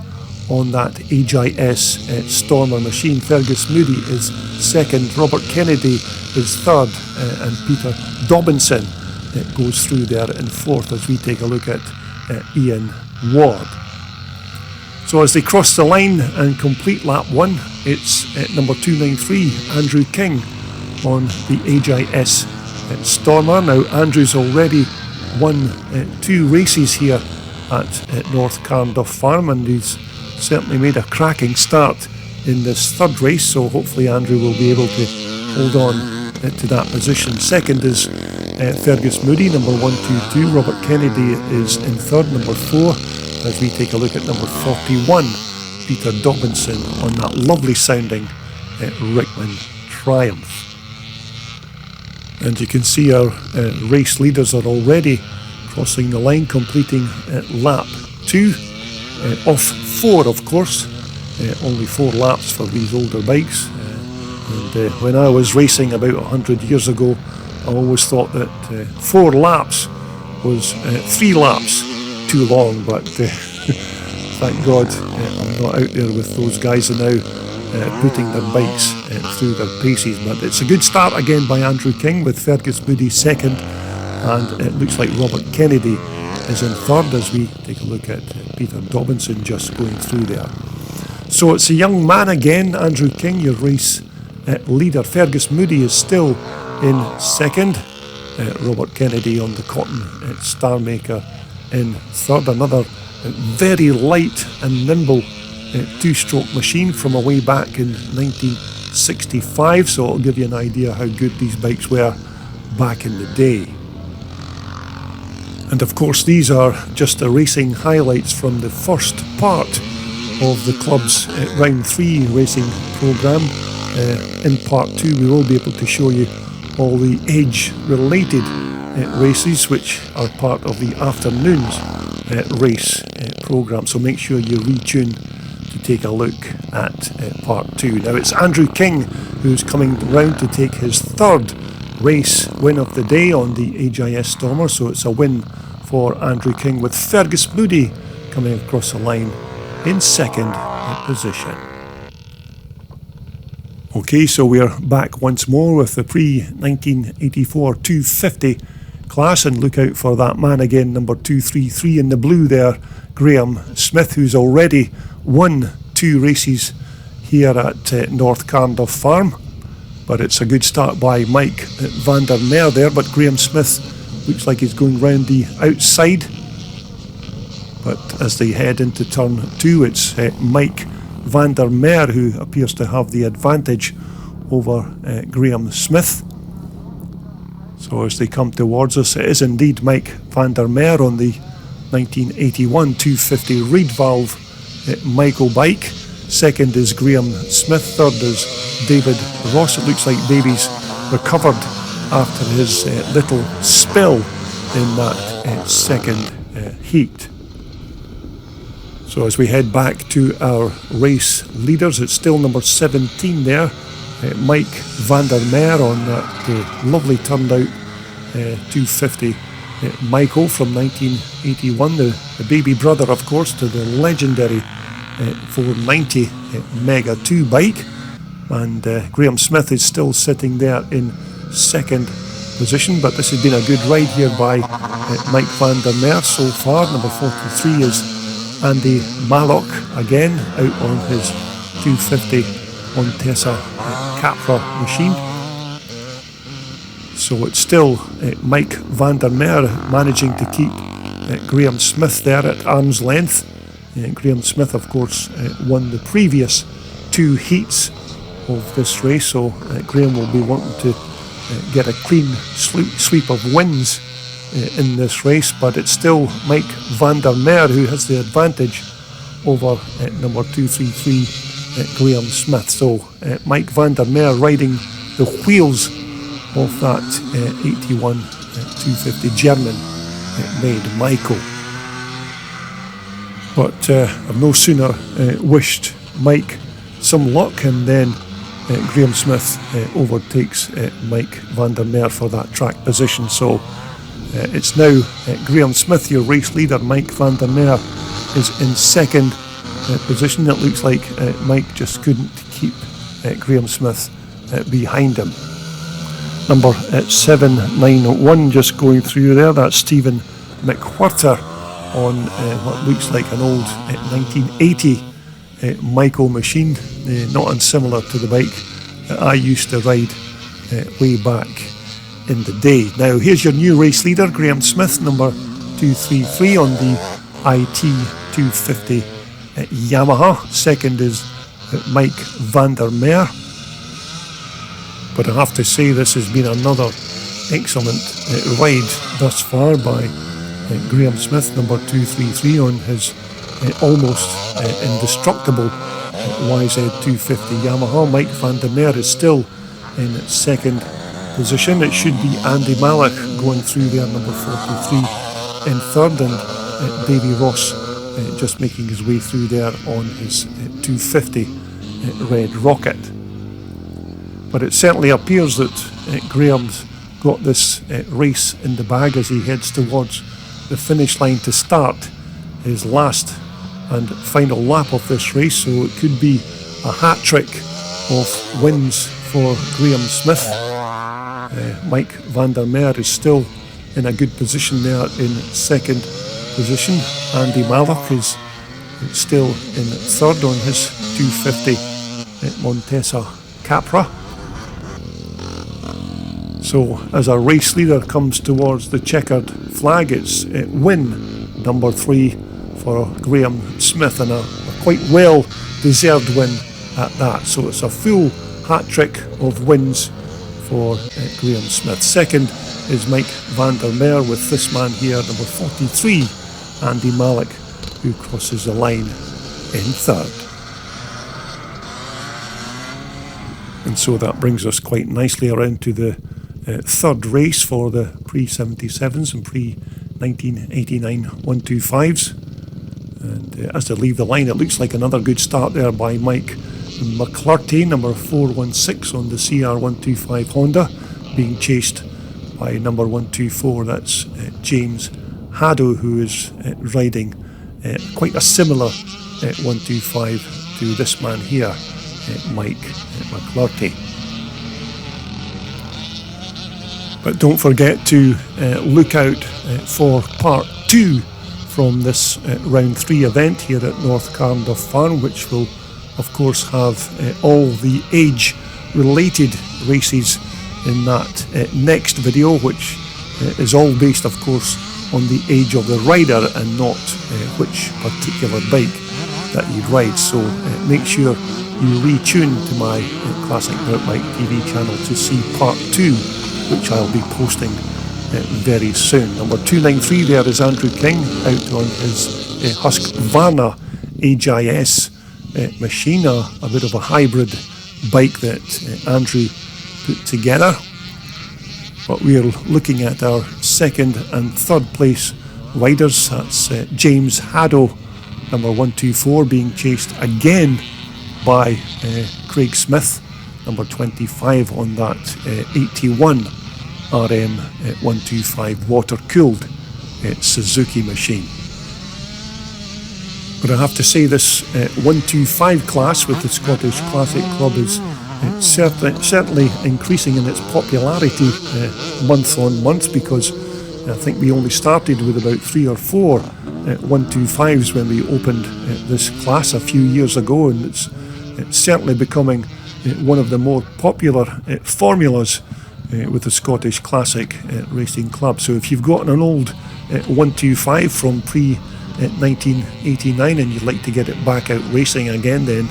on that HIS Stormer machine. Fergus Moody is second, Robert Kennedy is third, and Peter Dobinson goes through there in fourth, as we take a look at Ian Ward. So as they cross the line and complete lap 1, it's number 293, Andrew King on the HIS Stormer. Now Andrew's already won 2 races here at North Carnduff Farm, and he's certainly made a cracking start in this third race, so hopefully Andrew will be able to hold on to that position. Second is Fergus Moody, number 122. Robert Kennedy is in third, number 4, as we take a look at number 41, Peter Dobinson on that lovely sounding Rickman Triumph. And you can see our race leaders are already crossing the line, completing lap 2 off 4, of course. Only 4 laps for these older bikes. And when I was racing about 100 years ago, I always thought that 4 laps was 3 laps too long, but thank God I'm not out there with those guys are now putting their bikes through their paces. But it's a good start again by Andrew King, with Fergus Moody second, and it looks like Robert Kennedy is in third, as we take a look at Peter Dobinson just going through there. So it's a young man again, Andrew King, your race leader. Fergus Moody is still in second, Robert Kennedy on the Cotton Star Maker in third. Another very light and nimble 2-stroke machine from a way back in 1965, so it'll give you an idea how good these bikes were back in the day. And of course, these are just the racing highlights from the first part of the club's Round 3 racing programme. In Part 2, we will be able to show you all the age-related races, which are part of the afternoon's race programme. So make sure you retune to take a look at Part 2. Now it's Andrew King who's coming round to take his third race win of the day on the AGIS Stormer. So it's a win for Andrew King, with Fergus Moody coming across the line in second position. Okay, so we're back once more with the pre-1984 250 class, and look out for that man again, number 233 in the blue there, Graham Smith, who's already won 2 races here at North Carnduff Farm. But it's a good start by Mike van der Meer there, but Graham Smith looks like he's going round the outside. But as they head into turn 2, it's Mike van der Meer who appears to have the advantage over Graham Smith. So as they come towards us, it is indeed Mike van der Meer on the 1981 250 reed valve Michael bike. Second is Graham Smith. Third is David Ross. It looks like Davies recovered after his little spill in that second heat. So as we head back to our race leaders, it's still number 17 there, Mike van der Meer on that lovely turned out 250 Michael from 1981, the baby brother of course to the legendary 490 Mega 2 bike. And Graham Smith is still sitting there in second position, but this has been a good ride here by Mike van der Meer so far. Number 43 is Andy Mallock again, out on his 250 Montesa Capra machine. So it's still Mike van der Meer managing to keep Graham Smith there at arm's length. Graham Smith, of course, won the previous 2 heats of this race, so Graham will be wanting to get a clean sweep of wins in this race, but it's still Mike van der Meer who has the advantage over number 233 Graham Smith. So Mike van der Meer riding the wheels of that 81 250 German made Michael. But I've no sooner wished Mike some luck, and then Graham Smith overtakes Mike van der Meer for that track position. So it's now Graham Smith, your race leader. Mike van der Meer is in second position. It looks like Mike just couldn't keep Graham Smith behind him. Number 791 just going through there, that's Stephen McWhirter on what looks like an old 1980 Michael machine, not unsimilar to the bike that I used to ride way back in the day. Now here's your new race leader, Graham Smith, number 233 on the IT 250 Yamaha. Second is Mike van der Meer. But I have to say, this has been another excellent ride thus far by Graham Smith, number 233 on his almost indestructible YZ250 Yamaha. Mike van der Meer is still in second position. It should be Andy Mallock going through there, number 43 in third, and Davy Ross just making his way through there on his 250 Red Rocket. But it certainly appears that Graham's got this race in the bag as he heads towards the finish line to start his last and final lap of this race. So it could be a hat-trick of wins for Graham Smith. Mike van der Meer is still in a good position there in second position. Andy Mallock is still in third on his 250 Montesa Capra. So as our race leader comes towards the checkered flag, it's win number 3 for Graham Smith, and a quite well deserved win at that. So it's a full hat-trick of wins for Graham Smith. Second is Mike van der Meer with this man here, number 43, Andy Malik, who crosses the line in third. And so that brings us quite nicely around to the third race for the pre-77s and pre-1989 125s. And as they leave the line, it looks like another good start there by Mike McClurty, number 416 on the CR125 Honda, being chased by number 124, that's James Haddo, who is riding quite a similar 125 to this man here, Mike McClurty. But don't forget to look out for part 2 from this round 3 event here at North Carnduff Farm, which will of course have all the age related races in that next video, which is all based of course on the age of the rider and not which particular bike that you ride. So make sure you retune to my Classic Dirt Bike TV channel to see part 2, which I'll be posting very soon. Number 293 there is Andrew King out on his Husqvarna HIS machine, a bit of a hybrid bike that Andrew put together. But we are looking at our second and third place riders. That's James Haddo, number 124, being chased again by Craig Smith, number 25 on that 81 RM 125 water-cooled Suzuki machine. But I have to say this 125 class with the Scottish Classic Club is certainly increasing in its popularity month on month, because I think we only started with about 3 or 4 125s when we opened this class a few years ago, and it's certainly becoming one of the more popular formulas with the Scottish Classic Racing Club. So if you've got an old 125 from pre-1989 and you'd like to get it back out racing again, then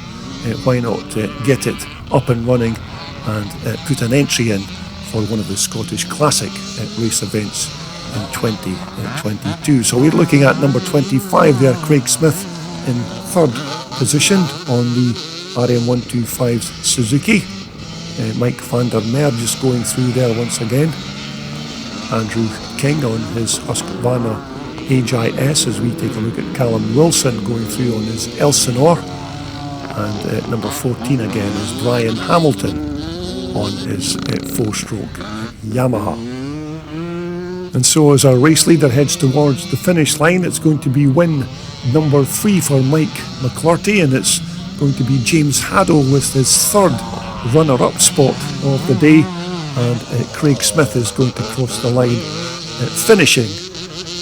why not get it up and running and put an entry in for one of the Scottish Classic race events in 2022. So we're looking at number 25 there, Craig Smith, in third position on the RM125's Suzuki. Mike van der Meer just going through there once again. Andrew King on his Husqvarna HIS as we take a look at Callum Wilson going through on his Elsinore. And number 14 again is Brian Hamilton on his 4-stroke Yamaha. And so as our race leader heads towards the finish line, it's going to be win number 3 for Mike McClurty, and it's going to be James Haddo with his third runner-up spot of the day, and Craig Smith is going to cross the line, finishing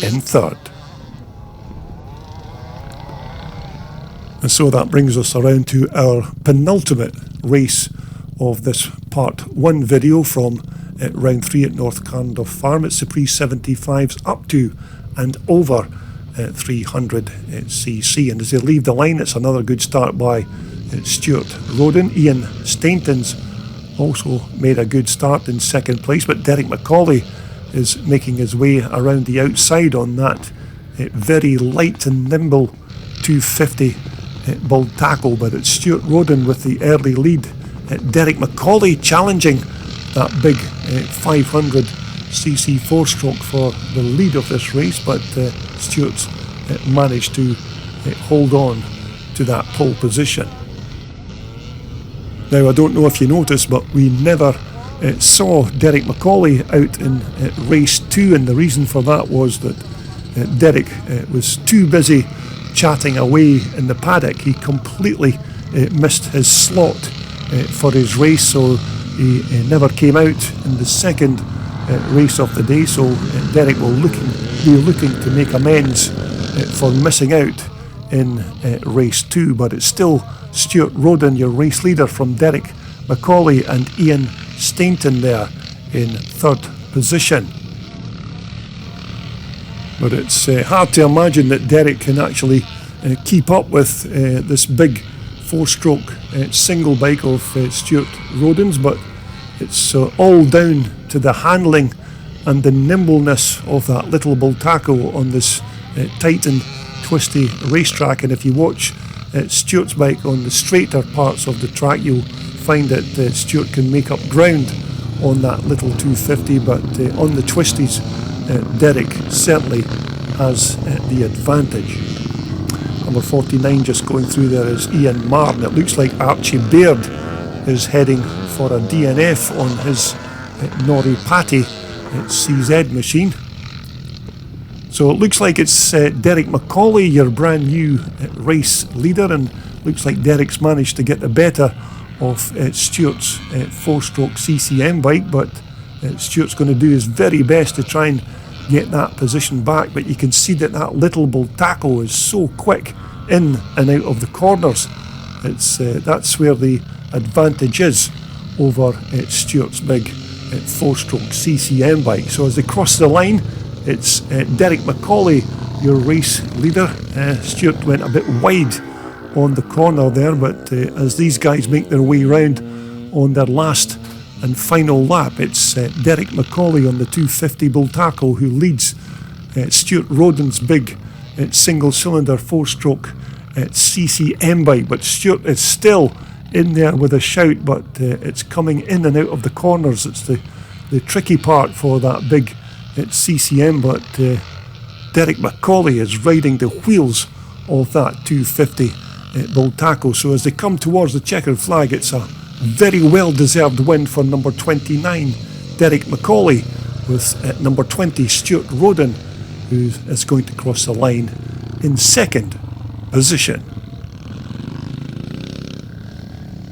in third. And so that brings us around to our penultimate race of this part 1 video from round 3 at North Carnduff Farm. It's the pre-75s up to and over 300cc, and as they leave the line, it's another good start by Stuart Roden. Ian Stainton's also made a good start in second place, but Derek McCauley is making his way around the outside on that very light and nimble 250 bull tackle, but it's Stuart Roden with the early lead. Derek McCauley challenging that big 500cc 4-stroke for the lead of this race, but Stuart's managed to hold on to that pole position. Now, I don't know if you noticed, but we never saw Derek McCauley out in race 2, and the reason for that was that Derek was too busy chatting away in the paddock. He completely missed his slot for his race, so he never came out in the second race of the day. So Derek will be looking to make amends for missing out in race 2, but it's still Stuart Roden, your race leader, from Derek McCauley and Ian Stainton there in third position. But it's hard to imagine that Derek can actually keep up with this big 4-stroke single bike of Stuart Roden's, but It's all down to the handling and the nimbleness of that little Bultaco on this tight and twisty racetrack. And if you watch Stuart's bike on the straighter parts of the track, you'll find that Stuart can make up ground on that little 250, but on the twisties, Derek certainly has the advantage. Number 49 just going through there is Ian Martin. It looks like Archie Baird is heading for a DNF on his Nori Patty CZ machine. So it looks like it's Derek McCauley, your brand new race leader, and looks like Derek's managed to get the better of Stuart's 4-stroke CCM bike, but Stuart's going to do his very best to try and get that position back. But you can see that that little Bultaco is so quick in and out of the corners. That's where the advantage is over Stuart's big 4-stroke CCM bike. So as they cross the line, it's Derek McCauley, your race leader. Stuart went a bit wide on the corner there, but as these guys make their way round on their last and final lap, it's Derek McCauley on the 250 Bultaco who leads Stuart Roden's big single-cylinder 4-stroke CCM bike. But Stuart is still in there with a shout, but it's coming in and out of the corners. It's the tricky part for that big CCM, but Derek McCauley is riding the wheels of that 250 Bultaco. So as they come towards the checkered flag, it's a very well-deserved win for number 29, Derek McCauley, with number 20, Stuart Roden, who is going to cross the line in second position.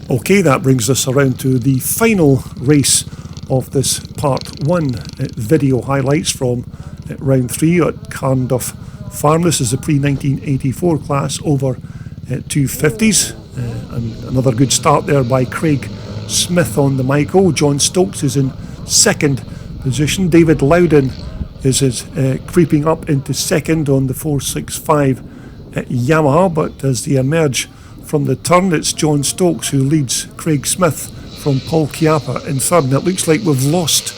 Okay, that brings us around to the final race of this part 1 video highlights from round 3 at Carnduff Farm. This is the pre-1984 class over 250s, and another good start there by Craig Smith on the Michael. John Stokes is in second position. David Loudon is creeping up into second on the 465 Yamaha, but as they emerge from the turn, it's John Stokes who leads Craig Smith from Paul Chiappa in third. And it looks like we've lost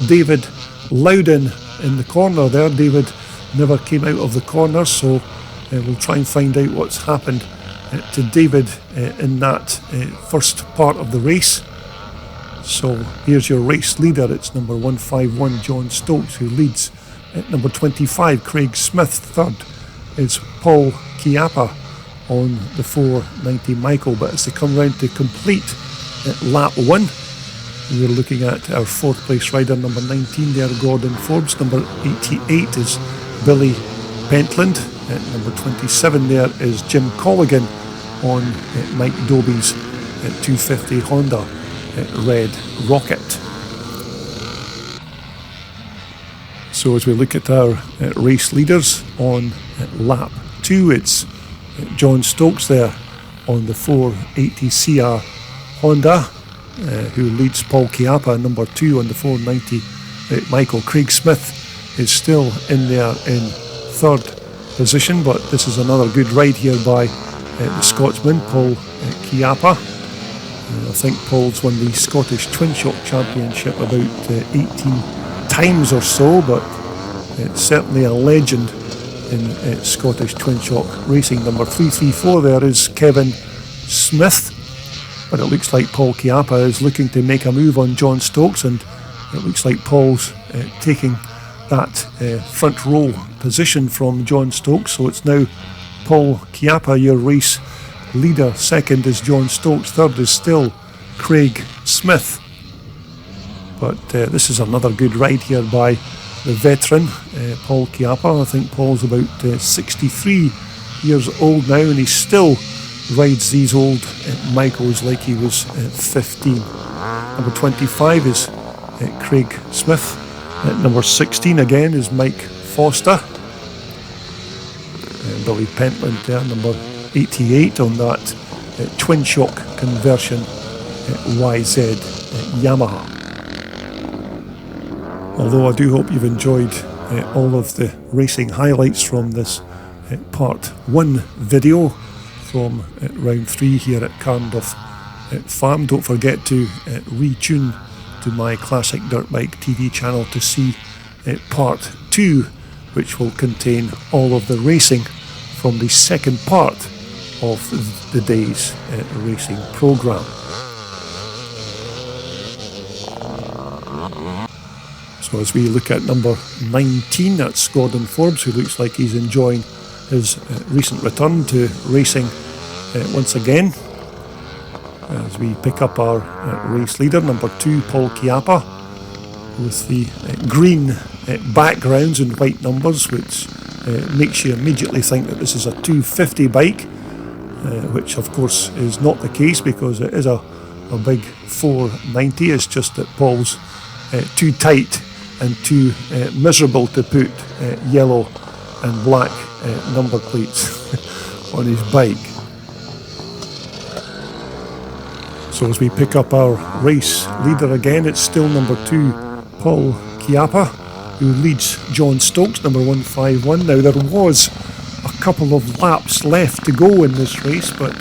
David Loudon in the corner there. David never came out of the corner, so we'll try and find out what's happened to David in that first part of the race. So here's your race leader. It's number 151 John Stokes who leads. At number 25 Craig Smith. Third is Paul Chiappa on the 490 Michael. But as they come round to complete lap 1, we're looking at our fourth place rider, number 19 there, Gordon Forbes. Number 88 is Billy Pentland. At number 27 there is Jim Colligan on Mike Doby's 250 Honda Red Rocket. So as we look at our race leaders on lap 2, it's John Stokes there on the 480 CR Honda, who leads Paul Chiappa, number 2 on the 490 Michael. Craig Smith is still in there in third position, but this is another good ride here by the Scotsman, Paul Chiappa. I think Paul's won the Scottish Twin Shock Championship about 18 times or so, but it's certainly a legend in Scottish Twin Shock racing. Number 334 there is Kevin Smith, but it looks like Paul Chiappa is looking to make a move on John Stokes, and it looks like Paul's taking that front row position from John Stokes. So it's now Paul Chiappa, your race leader. Second is John Stokes. Third is still Craig Smith. But this is another good ride here by the veteran Paul Chiappa. I think Paul's about 63 years old now, and he still rides these old Michaels like he was 15. Number 25 is Craig Smith. Number 16 again is Mike Foster. Billy Pentland there, number 88 on that twin shock conversion YZ Yamaha. Although I do hope you've enjoyed all of the racing highlights from this part 1 video from round 3 here at Carnduff Farm. Don't forget to retune to my Classic Dirt Bike TV channel to see part 2, which will contain all of the racing from the second part of the day's racing programme. So as we look at number 19, that's Gordon Forbes, who looks like he's enjoying his recent return to racing once again. As we pick up our race leader, number 2, Paul Chiappa, with the green backgrounds and white numbers, which makes you immediately think that this is a 250 bike, which of course is not the case because it is a big 490. It's just that Paul's too tight and too miserable to put yellow and black number plates on his bike. So as we pick up our race leader again, it's still number 2, Paul Chiappa, who leads John Stokes, number 151. Now there was a couple of laps left to go in this race, but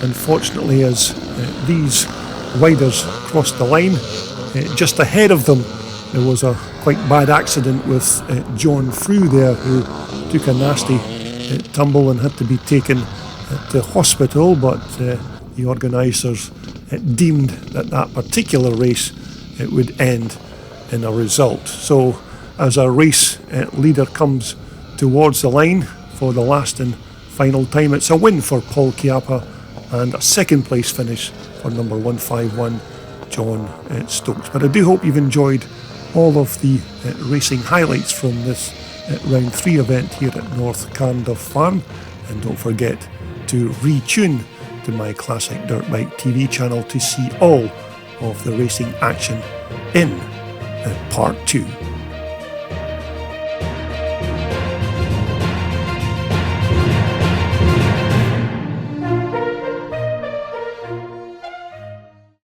unfortunately as these riders crossed the line, just ahead of them there was a quite bad accident with John Frew there, who took a nasty tumble and had to be taken to hospital, but the organisers deemed that particular race would end in a result. So as our race leader comes towards the line for the last and final time, it's a win for Paul Chiappa and a second place finish for number 151, John Stokes. But I do hope you've enjoyed all of the racing highlights from this round 3 event here at North Carnduff Farm, and don't forget to retune to my Classic Dirt Bike TV channel to see all of the racing action in part 2.